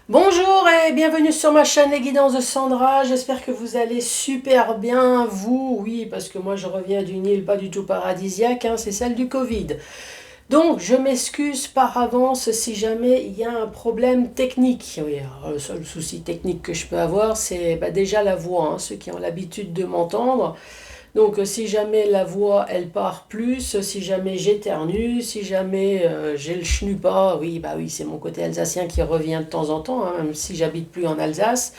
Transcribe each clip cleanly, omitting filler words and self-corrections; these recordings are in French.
Bonjour et bienvenue sur ma chaîne Les Guidances de Sandra. J'espère que vous allez super bien, vous. Oui, parce que moi je reviens d'une île pas du tout paradisiaque, hein, c'est celle du Covid. Donc je m'excuse par avance si jamais il y a un problème technique. Oui, alors, le seul souci technique que je peux avoir, c'est déjà la voix, hein, ceux qui ont l'habitude de m'entendre. Donc si jamais la voix elle part plus, si jamais j'éternue, si jamais j'ai le schnuppert, oui bah oui c'est mon côté alsacien qui revient de temps en temps, hein, même si j'habite plus en Alsace.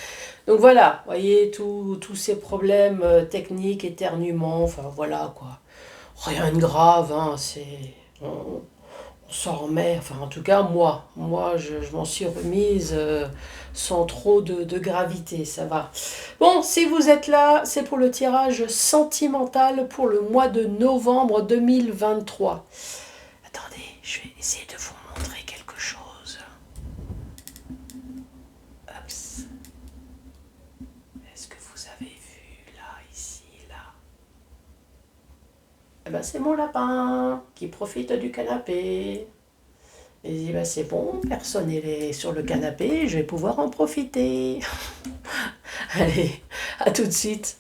Donc voilà, vous voyez tous ces problèmes techniques, éternuements, enfin voilà quoi. Rien de grave, hein, on s'en remet, enfin en tout cas moi je m'en suis remise sans trop de gravité, ça va. Bon, si vous êtes là, c'est pour le tirage sentimental pour le mois de novembre 2023. Attendez, je vais essayer de vous montrer quelque chose. Hop. Est-ce que vous avez vu là, ici, là? Eh ben c'est mon lapin qui profite du canapé. Et il dit, bah, c'est bon, personne n'est sur le canapé, je vais pouvoir en profiter. Allez, à tout de suite.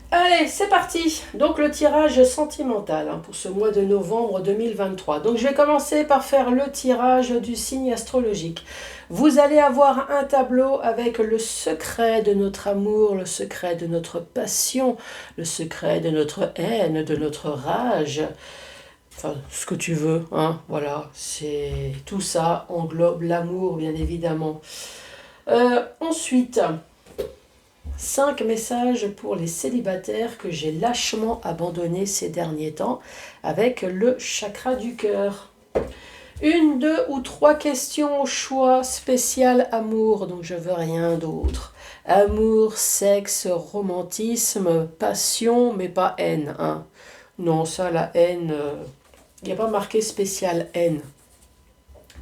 Allez, c'est parti. Donc le tirage sentimental hein, pour ce mois de novembre 2023. Donc je vais commencer par faire le tirage du signe astrologique. Vous allez avoir un tableau avec le secret de notre amour, le secret de notre passion, le secret de notre haine, de notre rage. Enfin, ce que tu veux, hein, voilà, c'est tout ça englobe l'amour, bien évidemment. Ensuite, 5 messages pour les célibataires que j'ai lâchement abandonnés ces derniers temps avec le chakra du cœur. Une, deux ou trois questions au choix spécial amour, donc je veux rien d'autre. Amour, sexe, romantisme, passion, mais pas haine. Hein. Non, ça, la haine, il n'y a pas marqué spécial haine.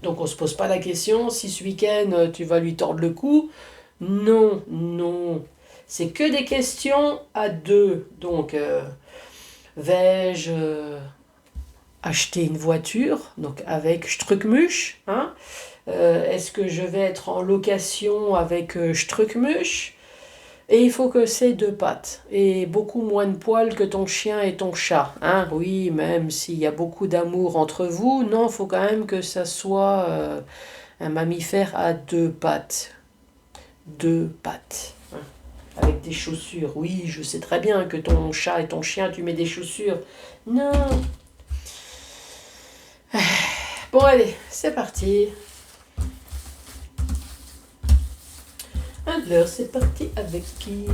Donc on ne se pose pas la question, si ce week-end tu vas lui tordre le cou. Non, non. C'est que des questions à deux. Donc, vais-je acheter une voiture, donc avec Struckmusch, hein? Est-ce que je vais être en location avec Struckmusch? Et il faut que c'est deux pattes et beaucoup moins de poils que ton chien et ton chat. Hein? Oui, même s'il y a beaucoup d'amour entre vous, non, il faut quand même que ça soit un mammifère à deux pattes. Deux pattes. Hein? Avec des chaussures. Oui, je sais très bien que ton chat et ton chien, tu mets des chaussures. Non. Bon, allez, c'est parti. Alors, c'est parti avec qui?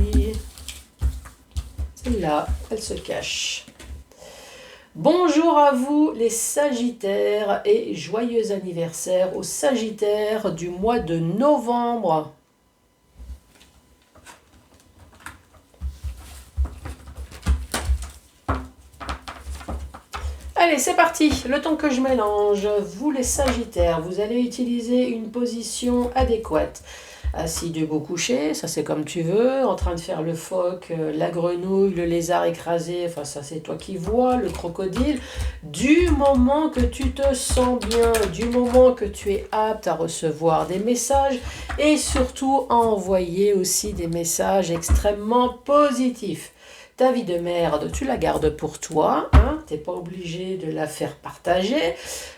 Celle-là, elle se cache. Bonjour à vous les Sagittaires et joyeux anniversaire aux Sagittaires du mois de novembre. Allez, c'est parti. Le temps que je mélange, vous les Sagittaires, vous allez utiliser une position adéquate. Assis, debout, couché, ça c'est comme tu veux, en train de faire le phoque, la grenouille, le lézard écrasé, enfin ça c'est toi qui vois, le crocodile. Du moment que tu te sens bien, du moment que tu es apte à recevoir des messages et surtout à envoyer aussi des messages extrêmement positifs. Ta vie de merde, tu la gardes pour toi, hein, t'es pas obligé de la faire partager,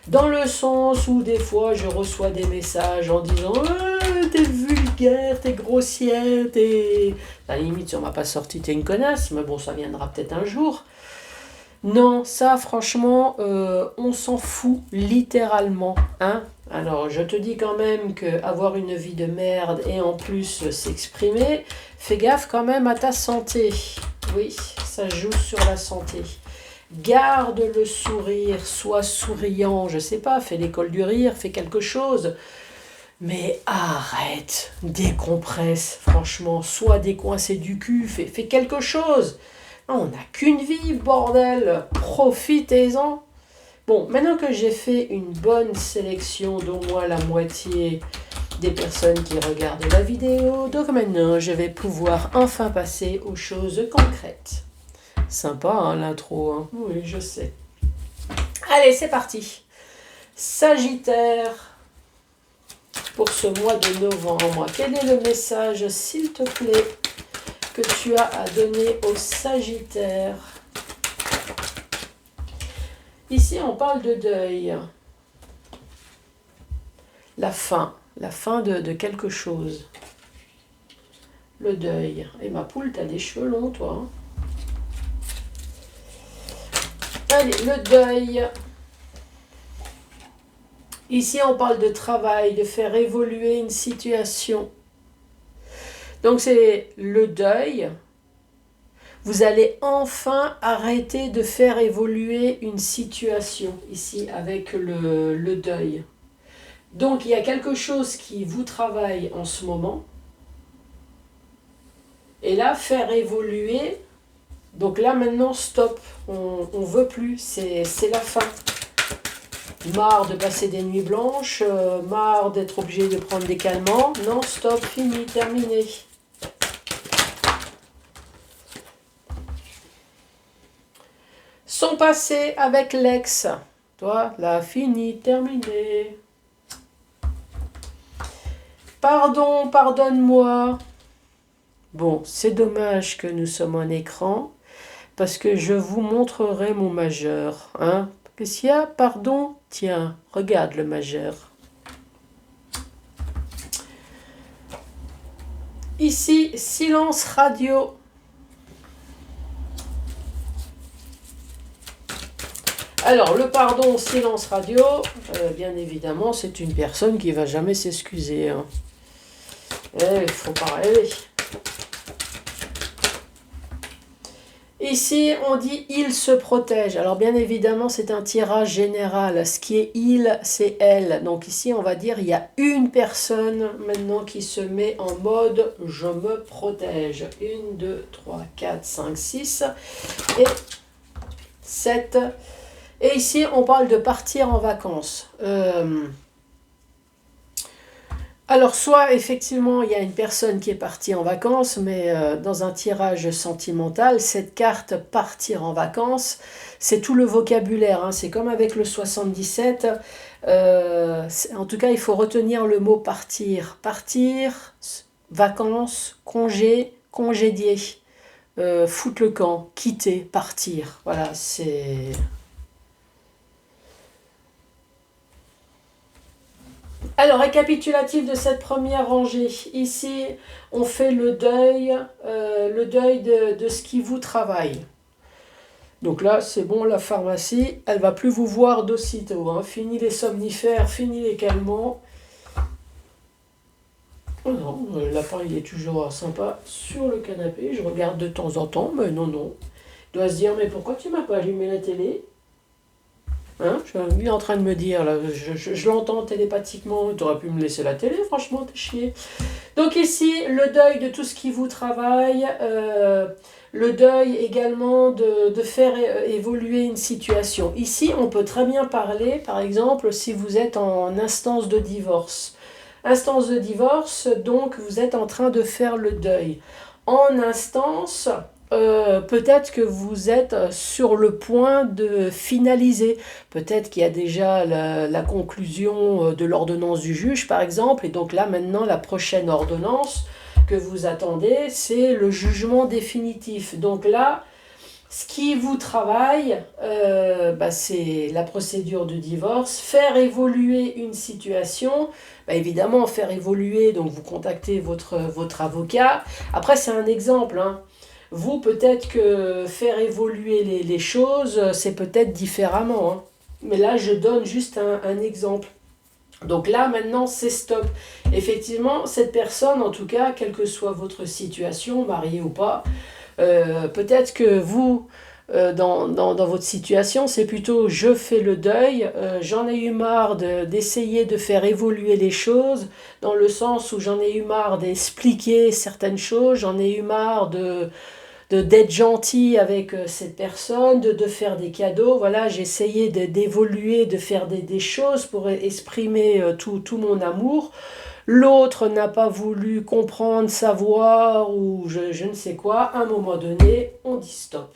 dans le sens où des fois je reçois des messages en disant t'es vulgaire, t'es grossière, t'es... À la limite, si on m'a pas sorti, t'es une connasse, mais bon, ça viendra peut-être un jour. Non, ça, franchement, on s'en fout littéralement, hein. Alors, je te dis quand même qu'avoir une vie de merde et en plus s'exprimer, fais gaffe quand même à ta santé. Oui, ça joue sur la santé. Garde le sourire, sois souriant, je sais pas, fais l'école du rire, fais quelque chose. Mais arrête, décompresse, franchement, sois décoincé du cul, fais quelque chose. On n'a qu'une vie, bordel, profitez-en. Bon, maintenant que j'ai fait une bonne sélection d'au moins la moitié des personnes qui regardent la vidéo, donc maintenant je vais pouvoir enfin passer aux choses concrètes. Sympa hein, l'intro, hein. Oui je sais. Allez c'est parti. Sagittaire, pour ce mois de novembre. Quel est le message, s'il te plaît, que tu as à donner au Sagittaire? Ici, on parle de deuil. La fin de quelque chose. Le deuil. Et ma poule, t'as des cheveux longs, toi. Allez, le deuil. Ici, on parle de travail, de faire évoluer une situation. Donc, c'est le deuil. Vous allez enfin arrêter de faire évoluer une situation, ici, avec le deuil. Donc, il y a quelque chose qui vous travaille en ce moment. Et là, faire évoluer. Donc là, maintenant, stop. On ne veut plus. C'est la fin. Marre de passer des nuits blanches. Marre d'être obligé de prendre des calmants. Non, stop, fini, terminé. Son passé avec l'ex. Toi, là, fini, terminé. Pardon, pardonne-moi. Bon, c'est dommage que nous sommes en écran, parce que je vous montrerai mon majeur. Hein? Qu'est-ce qu'il y a? Pardon? Tiens, regarde le majeur. Ici, silence radio. Alors, le pardon, silence radio, bien évidemment, c'est une personne qui ne va jamais s'excuser. Hein. Il faut pas rêver. Ici, on dit « il se protège ». Alors, bien évidemment, c'est un tirage général. Ce qui est « il », c'est « elle ». Donc ici, on va dire il y a une personne maintenant qui se met en mode « je me protège ». 1, 2, 3, 4, 5, 6 et 7. Et ici, on parle de partir en vacances. Alors, soit effectivement, il y a une personne qui est partie en vacances, mais dans un tirage sentimental, cette carte « partir en vacances », c'est tout le vocabulaire. Hein, c'est comme avec le 77. En tout cas, il faut retenir le mot « partir ». Partir, vacances, congé, congédier, foutre le camp, quitter, partir. Voilà, c'est... Alors, récapitulatif de cette première rangée. Ici, on fait le deuil de ce qui vous travaille. Donc là, c'est bon, la pharmacie, elle va plus vous voir d'aussitôt. Hein. Fini les somnifères, fini les calmants. Oh non, le lapin, il est toujours sympa sur le canapé. Je regarde de temps en temps, mais non. Il doit se dire, mais pourquoi tu m'as pas allumé la télé ? Hein, il est en train de me dire, là, je l'entends télépathiquement, tu aurais pu me laisser la télé, franchement, t'es chier. Donc ici, le deuil de tout ce qui vous travaille, le deuil également de faire évoluer une situation. Ici, on peut très bien parler, par exemple, si vous êtes en instance de divorce. Instance de divorce, donc vous êtes en train de faire le deuil. En instance... peut-être que vous êtes sur le point de finaliser. Peut-être qu'il y a déjà la conclusion de l'ordonnance du juge, par exemple. Et donc là, maintenant, la prochaine ordonnance que vous attendez, c'est le jugement définitif. Donc là, ce qui vous travaille, c'est la procédure de divorce. Faire évoluer une situation, évidemment, faire évoluer, donc vous contactez votre avocat. Après, c'est un exemple, hein. Vous, peut-être que faire évoluer les choses, c'est peut-être différemment. Hein. Mais là, je donne juste un exemple. Donc là, maintenant, c'est stop. Effectivement, cette personne, en tout cas, quelle que soit votre situation, mariée ou pas, peut-être que vous, dans votre situation, c'est plutôt « je fais le deuil », j'en ai eu marre d'essayer de faire évoluer les choses, dans le sens où j'en ai eu marre d'expliquer certaines choses, j'en ai eu marre d'être gentil avec cette personne, de faire des cadeaux. Voilà, j'ai essayé d'évoluer, de faire des choses pour exprimer tout mon amour. L'autre n'a pas voulu comprendre, savoir ou je ne sais quoi. À un moment donné, on dit stop.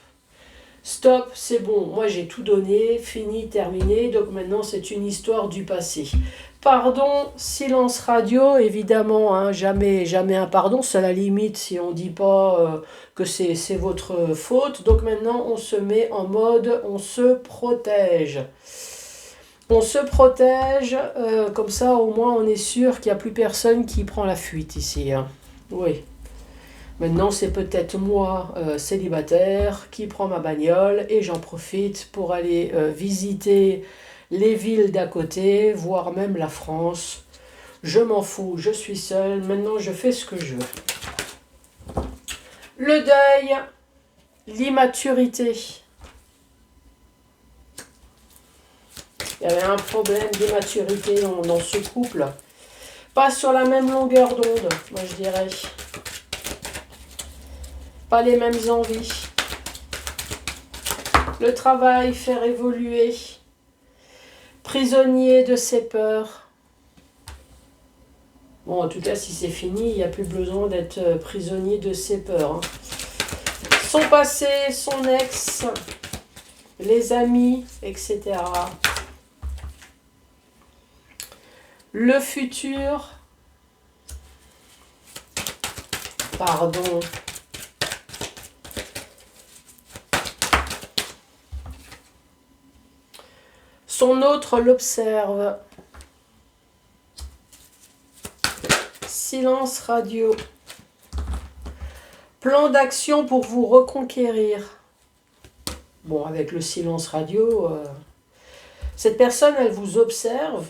Stop, c'est bon, moi j'ai tout donné, fini, terminé, donc maintenant c'est une histoire du passé. Pardon, silence radio, évidemment, hein, jamais, jamais un pardon, c'est à la limite si on ne dit pas que c'est votre faute. Donc maintenant, on se met en mode, on se protège. On se protège, comme ça au moins on est sûr qu'il n'y a plus personne qui prend la fuite ici, hein. Oui. Maintenant, c'est peut-être moi, célibataire, qui prend ma bagnole et j'en profite pour aller visiter les villes d'à côté, voire même la France. Je m'en fous, je suis seule, maintenant je fais ce que je veux. Le deuil, l'immaturité. Il y avait un problème d'immaturité dans ce couple. Pas sur la même longueur d'onde, moi je dirais. Pas les mêmes envies. Le travail, faire évoluer. Prisonnier de ses peurs. Bon, en tout cas, si c'est fini, il n'y a plus besoin d'être prisonnier de ses peurs, hein. Son passé, son ex, les amis, etc. Le futur. Pardon. Son autre l'observe. Silence radio. Plan d'action pour vous reconquérir. Bon, avec le silence radio, cette personne, elle vous observe.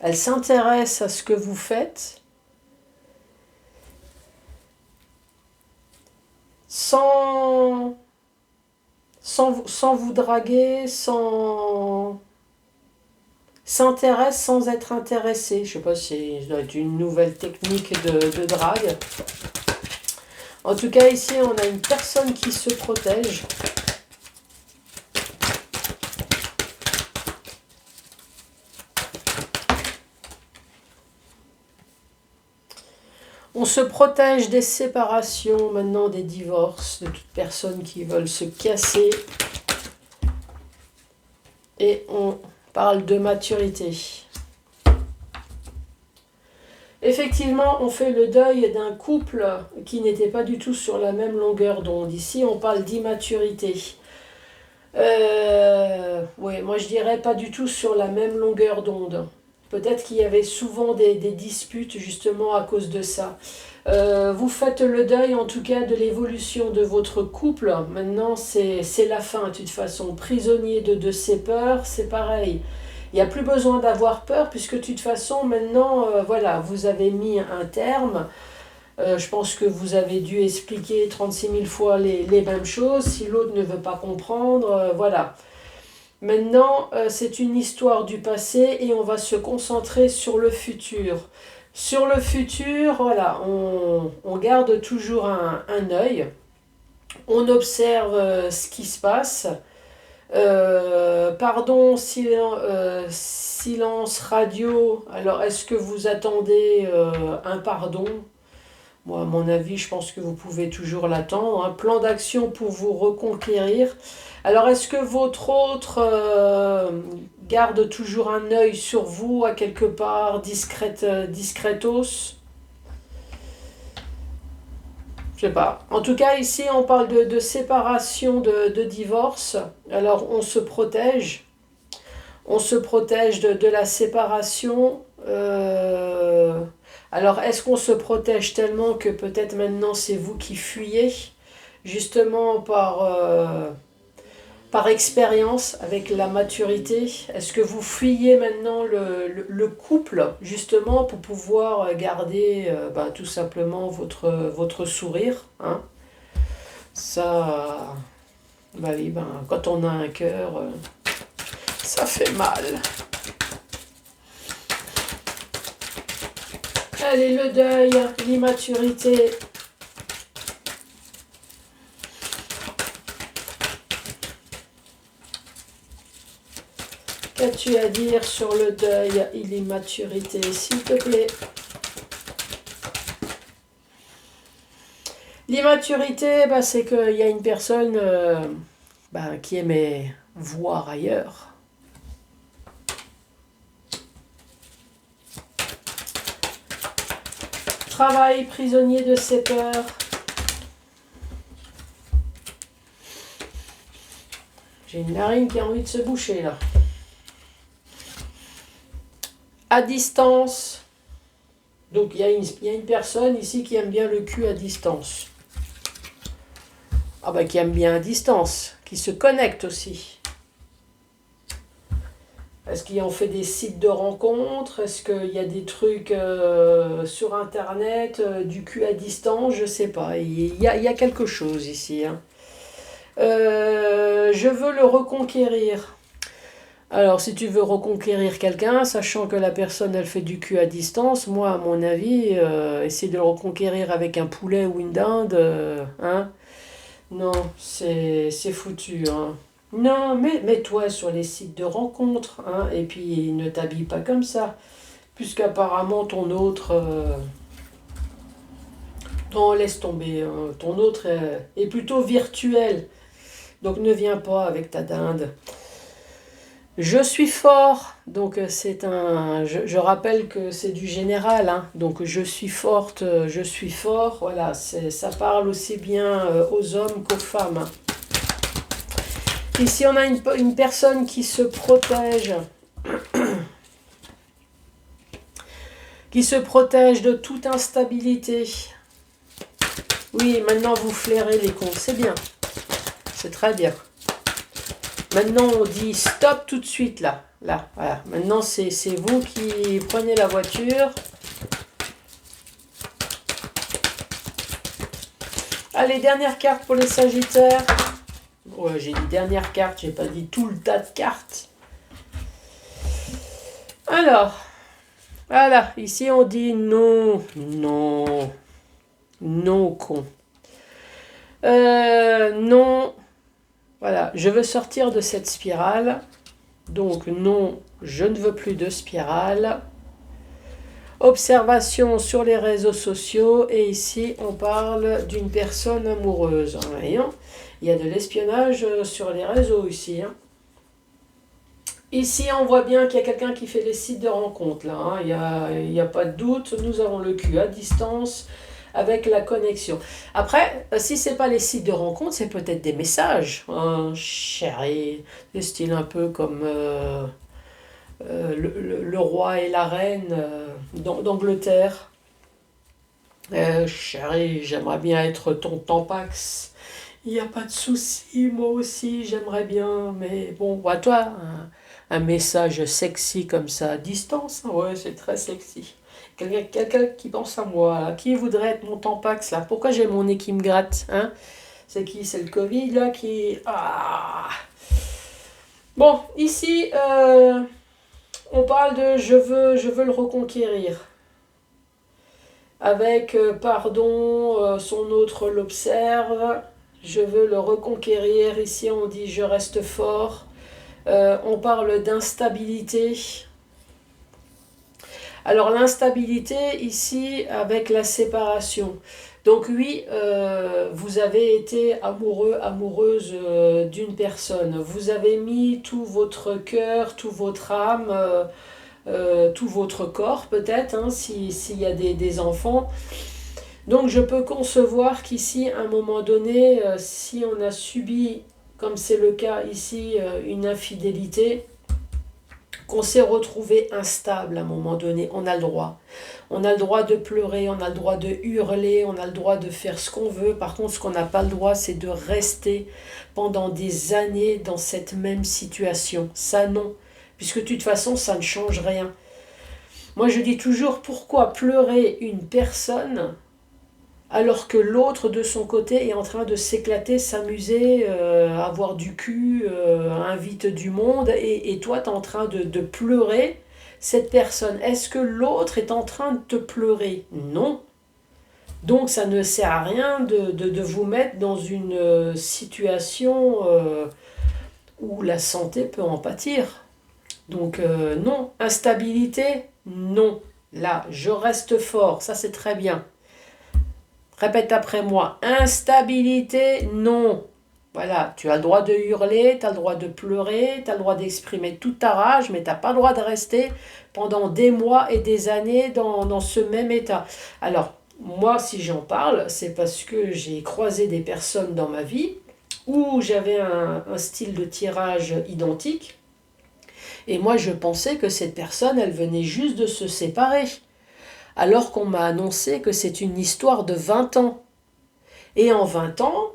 Elle s'intéresse à ce que vous faites. Sans vous draguer, s'intéresse sans être intéressé. Je ne sais pas si ça doit être une nouvelle technique de drague. En tout cas, ici, on a une personne qui se protège. On se protège des séparations, maintenant des divorces, de toutes personnes qui veulent se casser. Et on parle de maturité. Effectivement, on fait le deuil d'un couple qui n'était pas du tout sur la même longueur d'onde. Ici, on parle d'immaturité. Oui, moi je dirais pas du tout sur la même longueur d'onde. Peut-être qu'il y avait souvent des disputes justement à cause de ça. Vous faites le deuil en tout cas de l'évolution de votre couple. Maintenant, c'est la fin de toute façon. Prisonnier de ses peurs, c'est pareil. Il n'y a plus besoin d'avoir peur puisque de toute façon, maintenant, voilà, vous avez mis un terme. Je pense que vous avez dû expliquer 36 000 fois les mêmes choses. Si l'autre ne veut pas comprendre, voilà. Maintenant, c'est une histoire du passé et on va se concentrer sur le futur. Sur le futur, voilà, on garde toujours un œil. On observe ce qui se passe. Pardon, silence radio. Alors, est-ce que vous attendez un pardon ? Moi, à mon avis, je pense que vous pouvez toujours l'attendre. Un plan d'action pour vous reconquérir. Alors, est-ce que votre autre garde toujours un œil sur vous, à quelque part, discretos ? Je sais pas. En tout cas, ici, on parle de séparation, de divorce. Alors, on se protège. On se protège de la séparation. Alors, est-ce qu'on se protège tellement que peut-être maintenant, c'est vous qui fuyez, justement par expérience, avec la maturité? Est-ce que vous fuyez maintenant le couple, justement, pour pouvoir garder tout simplement votre sourire, hein? Ça, bah oui, quand on a un cœur, ça fait mal. Allez, le deuil, l'immaturité. Qu'as-tu à dire sur le deuil et l'immaturité, s'il te plaît? L'immaturité, c'est qu'il y a une personne qui aimait voir ailleurs. Travail, prisonnier de 7 heures. J'ai une narine qui a envie de se boucher là. À distance. Donc il y a une personne ici qui aime bien le cul à distance. Ah bah qui aime bien à distance. Qui se connecte aussi. Est-ce qu'ils ont fait des sites de rencontres? Est-ce qu'il y a des trucs sur internet, du cul à distance? Je sais pas. Il y a quelque chose ici. Hein. Je veux le reconquérir. Alors, si tu veux reconquérir quelqu'un, sachant que la personne, elle fait du cul à distance, moi, à mon avis, essayer de le reconquérir avec un poulet ou une dinde, hein? Non, c'est foutu, hein. Non, mais mets-toi sur les sites de rencontres, hein, et puis ne t'habille pas comme ça, puisqu'apparemment ton autre... non, laisse tomber, hein, ton autre est plutôt virtuel, donc ne viens pas avec ta dinde. Je suis fort, donc c'est un... Je rappelle que c'est du général, hein, donc je suis forte, je suis fort, voilà, ça parle aussi bien aux hommes qu'aux femmes. Hein. Ici, on a une personne qui se protège, qui se protège de toute instabilité. Oui, maintenant vous flairez les comptes, c'est bien, c'est très bien. Maintenant, on dit stop tout de suite, là. Là, voilà. Maintenant, c'est vous qui prenez la voiture. Allez, dernière carte pour les Sagittaires. Ouais, j'ai dit dernière carte, j'ai pas dit tout le tas de cartes. Alors, voilà. Ici, on dit non, non, non, con. Non. Voilà, je veux sortir de cette spirale. Donc non, je ne veux plus de spirale. Observation sur les réseaux sociaux. Et ici, on parle d'une personne amoureuse. Hein, il y a de l'espionnage sur les réseaux ici. Hein. Ici, on voit bien qu'il y a quelqu'un qui fait les sites de rencontres. Là, hein. Il n'y a pas de doute. Nous avons le cul à distance. Avec la connexion. Après, si c'est pas les sites de rencontre, c'est peut-être des messages. Hein, chérie, des styles un peu comme le roi et la reine d'Angleterre. Chérie, j'aimerais bien être ton tampax. Il n'y a pas de souci, moi aussi, j'aimerais bien. Mais bon, à toi, un message sexy comme ça à distance, hein, ouais, c'est très sexy. Quelqu'un qui pense à moi, là. Qui voudrait être mon tampax, là? Pourquoi j'ai mon nez qui me gratte, hein? C'est qui? C'est le Covid, là, qui... Ah! Bon, ici, on parle de je veux le reconquérir. Avec pardon, son autre l'observe. Je veux le reconquérir. Ici, on dit je reste fort. On parle d'instabilité. Alors l'instabilité ici avec la séparation. Donc oui, vous avez été amoureux, amoureuse d'une personne. Vous avez mis tout votre cœur, tout votre âme, tout votre corps peut-être, hein, s'il y a des enfants. Donc je peux concevoir qu'ici, à un moment donné, si on a subi, comme c'est le cas ici, une infidélité, qu'on s'est retrouvé instable à un moment donné, on a le droit. On a le droit de pleurer, on a le droit de hurler, on a le droit de faire ce qu'on veut. Par contre, ce qu'on n'a pas le droit, c'est de rester pendant des années dans cette même situation. Ça, non. Puisque de toute façon, ça ne change rien. Moi, je dis toujours, pourquoi pleurer une personne alors que l'autre, de son côté, est en train de s'éclater, s'amuser, avoir du cul, invite du monde, et toi, tu es en train de pleurer cette personne. Est-ce que l'autre est en train de te pleurer? Non. Donc, ça ne sert à rien de vous mettre dans une situation où la santé peut en pâtir. Donc, non. Instabilité? Non. Là, je reste fort. Ça, c'est très bien. Répète après moi. Instabilité, non. Voilà, tu as le droit de hurler, tu as le droit de pleurer, tu as le droit d'exprimer toute ta rage, mais tu n'as pas le droit de rester pendant des mois et des années dans ce même état. Alors, moi, si j'en parle, c'est parce que j'ai croisé des personnes dans ma vie où j'avais un style de tirage identique. Et moi, je pensais que cette personne, elle venait juste de se séparer. Alors qu'on m'a annoncé que c'est une histoire de 20 ans. Et en 20 ans,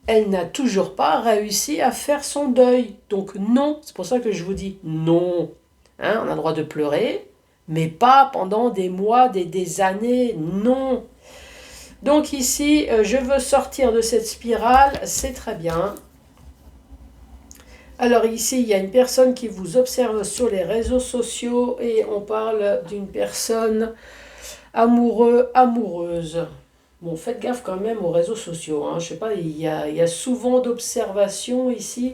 elle n'a toujours pas réussi à faire son deuil. Donc non, c'est pour ça que je vous dis non. Hein, on a le droit de pleurer, mais pas pendant des mois, des années, non. Donc ici, je veux sortir de cette spirale, c'est très bien. Alors ici, il y a une personne qui vous observe sur les réseaux sociaux et on parle d'une personne amoureuse. Bon, faites gaffe quand même aux réseaux sociaux. Hein. Je sais pas, il y a souvent d'observations ici.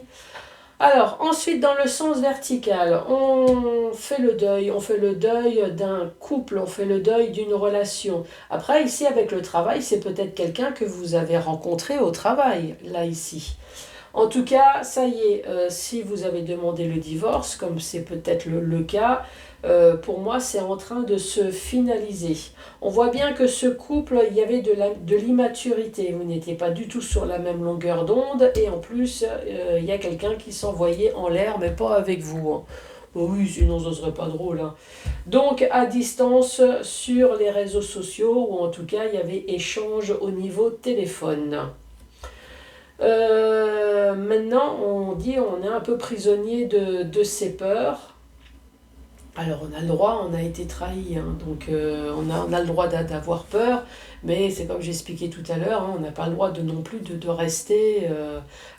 Alors, ensuite, dans le sens vertical, on fait le deuil. On fait le deuil d'un couple, on fait le deuil d'une relation. Après, ici, avec le travail, c'est peut-être quelqu'un que vous avez rencontré au travail, là, ici. En tout cas, ça y est, si vous avez demandé le divorce, comme c'est peut-être le cas, pour moi, c'est en train de se finaliser. On voit bien que ce couple, il y avait de l'immaturité. Vous n'étiez pas du tout sur la même longueur d'onde. Et en plus, il y a quelqu'un qui s'envoyait en l'air, mais pas avec vous. Hein. Oh oui, sinon ce serait pas drôle. Hein. Donc, à distance, sur les réseaux sociaux, ou en tout cas, il y avait échange au niveau téléphone. Maintenant, on dit on est un peu prisonnier de ses peurs. Alors on a le droit, on a été trahi, hein, donc on a le droit d'avoir peur, mais c'est comme j'expliquais tout à l'heure, hein, on n'a pas le droit non plus de rester...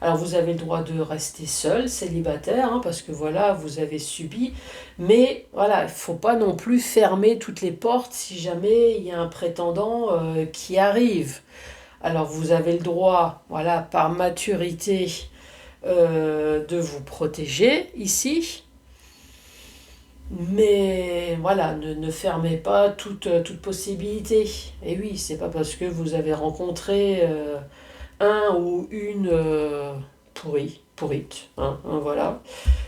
alors vous avez le droit de rester seul, célibataire, hein, parce que voilà, vous avez subi, mais voilà, il ne faut pas non plus fermer toutes les portes si jamais il y a un prétendant qui arrive. Alors vous avez le droit, voilà, par maturité, de vous protéger ici. Mais voilà, ne fermez pas toute possibilité. Et oui, c'est pas parce que vous avez rencontré un ou une pourrite, hein, voilà,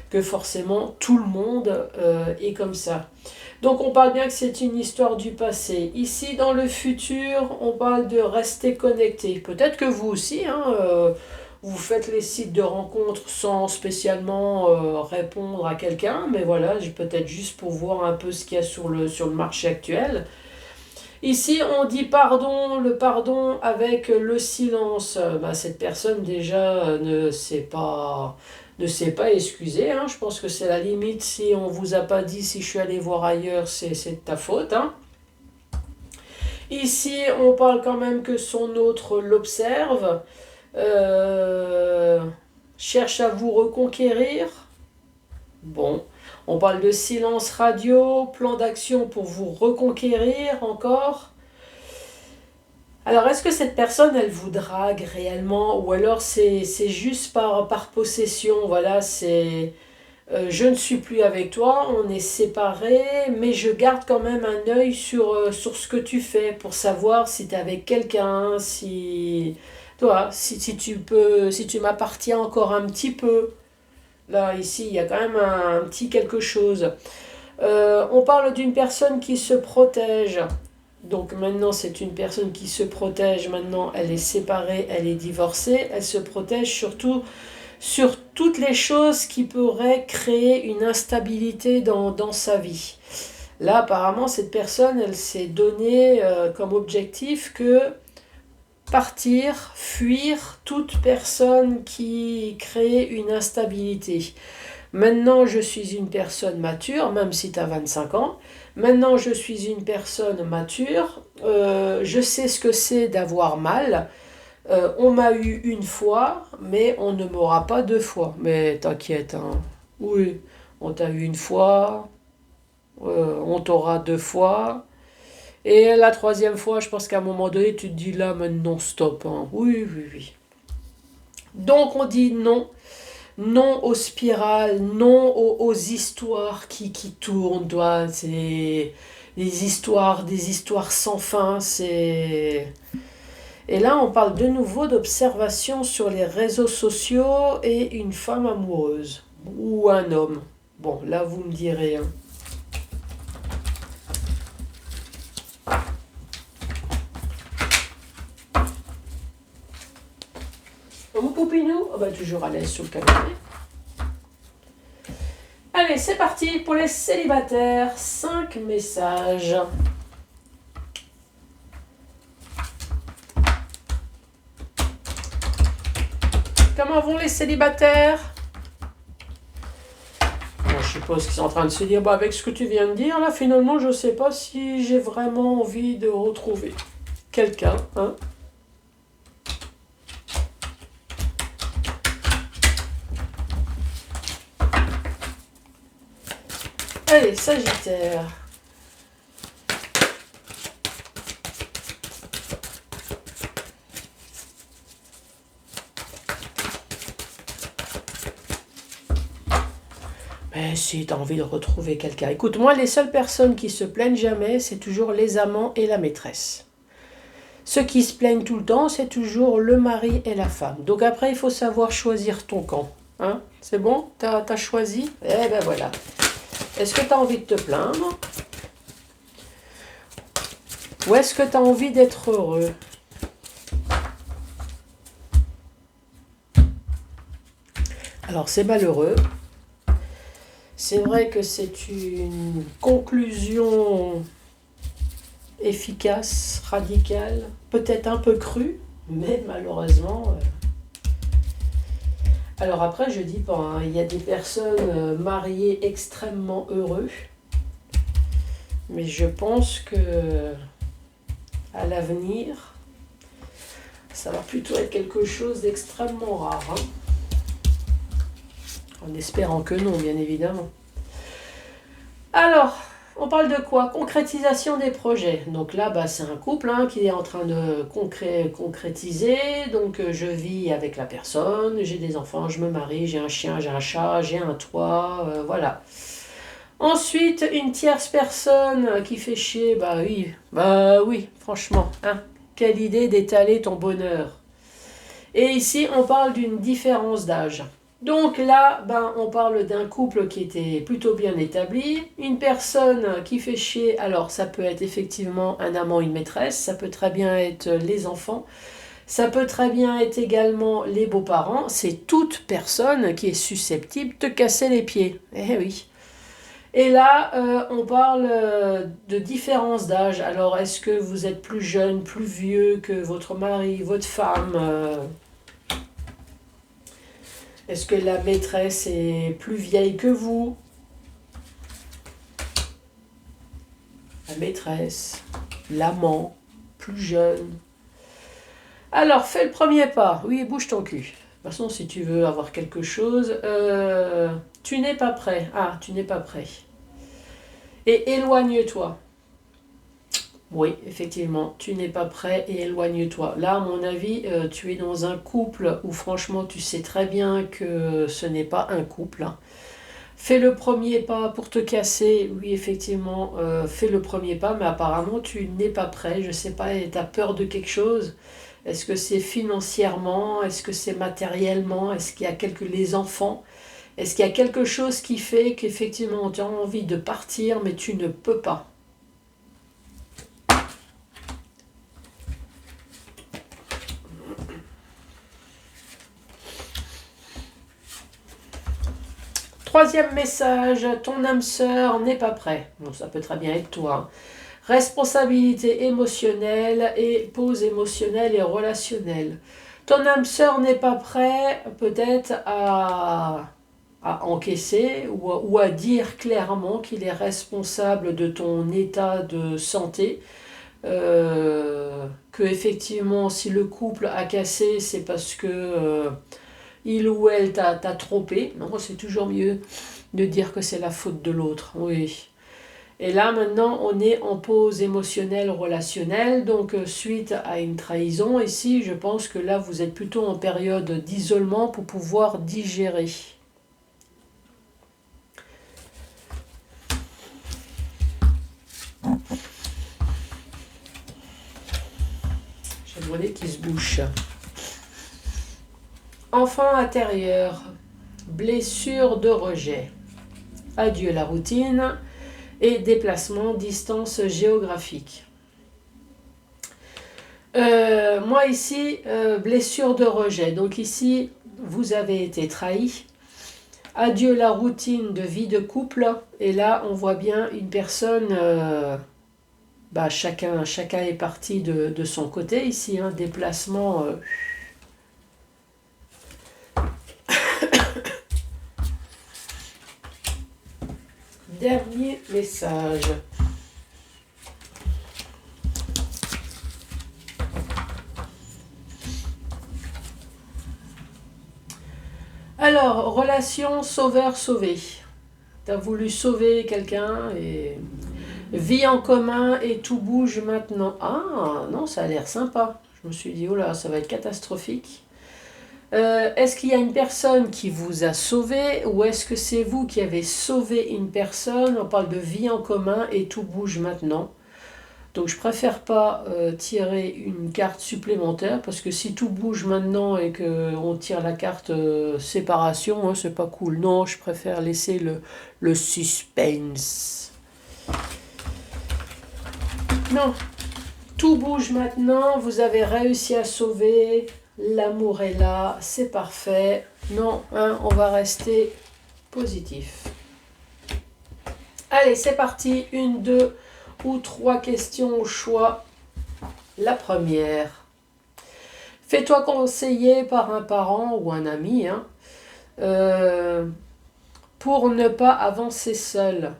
que forcément tout le monde est comme ça. Donc on parle bien que c'est une histoire du passé. Ici, dans le futur, on parle de rester connecté. Peut-être que vous aussi, hein, vous faites les sites de rencontres sans spécialement répondre à quelqu'un, mais voilà, peut-être juste pour voir un peu ce qu'il y a sur le marché actuel. Ici, on dit pardon, le pardon avec le silence. Cette personne déjà ne s'est pas excusée. Hein. Je pense que c'est la limite. Si on vous a pas dit si je suis allé voir ailleurs, c'est de ta faute. Hein. Ici, on parle quand même que son autre l'observe. Cherche à vous reconquérir. Bon, on parle de silence radio, plan d'action pour vous reconquérir encore. Alors, est-ce que cette personne, elle vous drague réellement ou alors c'est juste par possession, voilà, c'est je ne suis plus avec toi, on est séparés, mais je garde quand même un œil sur ce que tu fais pour savoir si tu es avec quelqu'un, si si tu m'appartiens encore un petit peu. Là, ici, il y a quand même un petit quelque chose. On parle d'une personne qui se protège. Donc maintenant, c'est une personne qui se protège. Maintenant, elle est séparée, elle est divorcée. Elle se protège surtout sur toutes les choses qui pourraient créer une instabilité dans sa vie. Là, apparemment, cette personne, elle s'est donnée comme objectif que partir, fuir toute personne qui crée une instabilité. Maintenant, je suis une personne mature, même si tu as 25 ans. Maintenant, je suis une personne mature. Je sais ce que c'est d'avoir mal. On m'a eu une fois, mais on ne m'aura pas deux fois. Mais t'inquiète, hein. Oui, on t'a eu une fois, on t'aura deux fois. Et la troisième fois, je pense qu'à un moment donné, tu te dis là, maintenant, stop. Hein. Oui, oui, oui. Donc, on dit non. Non aux spirales, non aux histoires qui tournent. C'est des histoires sans fin. Et là, on parle de nouveau d'observation sur les réseaux sociaux et une femme amoureuse. Ou un homme. Bon, là, vous me direz. Hein. poupinou? Oh bah, toujours à l'aise sur le canapé. Allez, c'est parti pour les célibataires. 5 messages. Comment vont les célibataires? Bon, je suppose qu'ils sont en train de se dire, bah, avec ce que tu viens de dire, là, finalement, je ne sais pas si j'ai vraiment envie de retrouver quelqu'un, hein. Allez, Sagittaire. Mais si tu as envie de retrouver quelqu'un. Écoute, moi, les seules personnes qui se plaignent jamais, c'est toujours les amants et la maîtresse. Ceux qui se plaignent tout le temps, c'est toujours le mari et la femme. Donc après, il faut savoir choisir ton camp. Hein? C'est bon? T'as choisi? Eh ben voilà. Est-ce que tu as envie de te plaindre? Ou est-ce que tu as envie d'être heureux? Alors, c'est malheureux. C'est vrai que c'est une conclusion efficace, radicale, peut-être un peu crue, mais malheureusement... Alors après, je dis pas, hein, il y a des personnes mariées extrêmement heureuses, mais je pense que à l'avenir, ça va plutôt être quelque chose d'extrêmement rare, hein. En espérant que non, bien évidemment. Alors, on parle de quoi? Concrétisation des projets. Donc là, bah, c'est un couple qui est en train de concrétiser. Donc je vis avec la personne, j'ai des enfants, je me marie, j'ai un chien, j'ai un chat, j'ai un toit, voilà. Ensuite, une tierce personne qui fait chier, bah oui, franchement, hein, quelle idée d'étaler ton bonheur. Et ici, on parle d'une différence d'âge. Donc là, on parle d'un couple qui était plutôt bien établi, une personne qui fait chier, alors ça peut être effectivement un amant, une maîtresse, ça peut très bien être les enfants, ça peut très bien être également les beaux-parents, c'est toute personne qui est susceptible de te casser les pieds. Eh oui. Et là, on parle de différence d'âge. Alors, est-ce que vous êtes plus jeune, plus vieux que votre mari, votre femme Est-ce que la maîtresse est plus vieille que vous? La maîtresse, l'amant, plus jeune. Alors, fais le premier pas. Oui, bouge ton cul. De toute façon, si tu veux avoir quelque chose, tu n'es pas prêt. Ah, tu n'es pas prêt. Et éloigne-toi. Oui, effectivement, tu n'es pas prêt et éloigne-toi. Là, à mon avis, tu es dans un couple où franchement, tu sais très bien que ce n'est pas un couple. Fais le premier pas pour te casser. Oui, effectivement, fais le premier pas, mais apparemment, tu n'es pas prêt. Je ne sais pas, tu as peur de quelque chose. Est-ce que c'est financièrement? Est-ce que c'est matériellement? Est-ce qu'il y a les enfants? Est-ce qu'il y a quelque chose qui fait qu'effectivement, tu as envie de partir, mais tu ne peux pas? Troisième message, ton âme sœur n'est pas prêt. Bon, ça peut très bien être toi. Responsabilité émotionnelle et pause émotionnelle et relationnelle. Ton âme sœur n'est pas prêt peut-être à encaisser ou à dire clairement qu'il est responsable de ton état de santé. Que effectivement, si le couple a cassé, c'est parce que... il ou elle t'a trompé. Non, c'est toujours mieux de dire que c'est la faute de l'autre. Oui. Et là, maintenant, on est en pause émotionnelle, relationnelle. Donc, suite à une trahison, ici, je pense que là, vous êtes plutôt en période d'isolement pour pouvoir digérer. J'ai demandé qu'il se bouche. Enfant intérieur, blessure de rejet. Adieu la routine et déplacement, distance géographique. Moi ici, blessure de rejet. Donc ici, vous avez été trahi. Adieu la routine de vie de couple. Et là, on voit bien une personne, chacun est parti de son côté ici, hein, déplacement. Dernier message. Alors, relation sauveur-sauvé. Tu as voulu sauver quelqu'un et vie en commun et tout bouge maintenant. Ah, non, ça a l'air sympa. Je me suis dit, oh là, ça va être catastrophique. Est-ce qu'il y a une personne qui vous a sauvé ou est-ce que c'est vous qui avez sauvé une personne? On parle de vie en commun et tout bouge maintenant. Donc je préfère pas tirer une carte supplémentaire parce que si tout bouge maintenant et qu'on tire la carte séparation, hein, c'est pas cool. Non, je préfère laisser le suspense. Non, tout bouge maintenant, vous avez réussi à sauver, l'amour est là, c'est parfait. Non, hein, on va rester positif. Allez, c'est parti, 1, 2 ou 3 questions au choix. La première. Fais-toi conseiller par un parent ou un ami hein, pour ne pas avancer seul.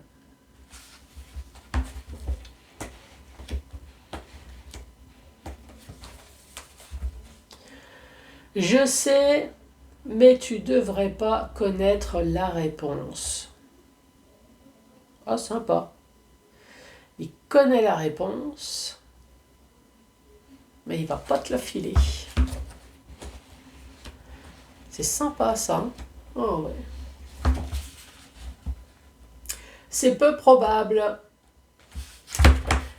Je sais, mais tu devrais pas connaître la réponse. Ah, sympa. Il connaît la réponse, mais il va pas te la filer. C'est sympa ça. Hein? Oh, ouais. C'est peu probable.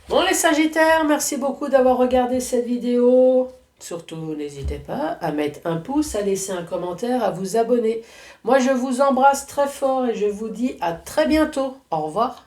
Bon les Sagittaires, merci beaucoup d'avoir regardé cette vidéo. Surtout, n'hésitez pas à mettre un pouce, à laisser un commentaire, à vous abonner. Moi, je vous embrasse très fort et je vous dis à très bientôt. Au revoir.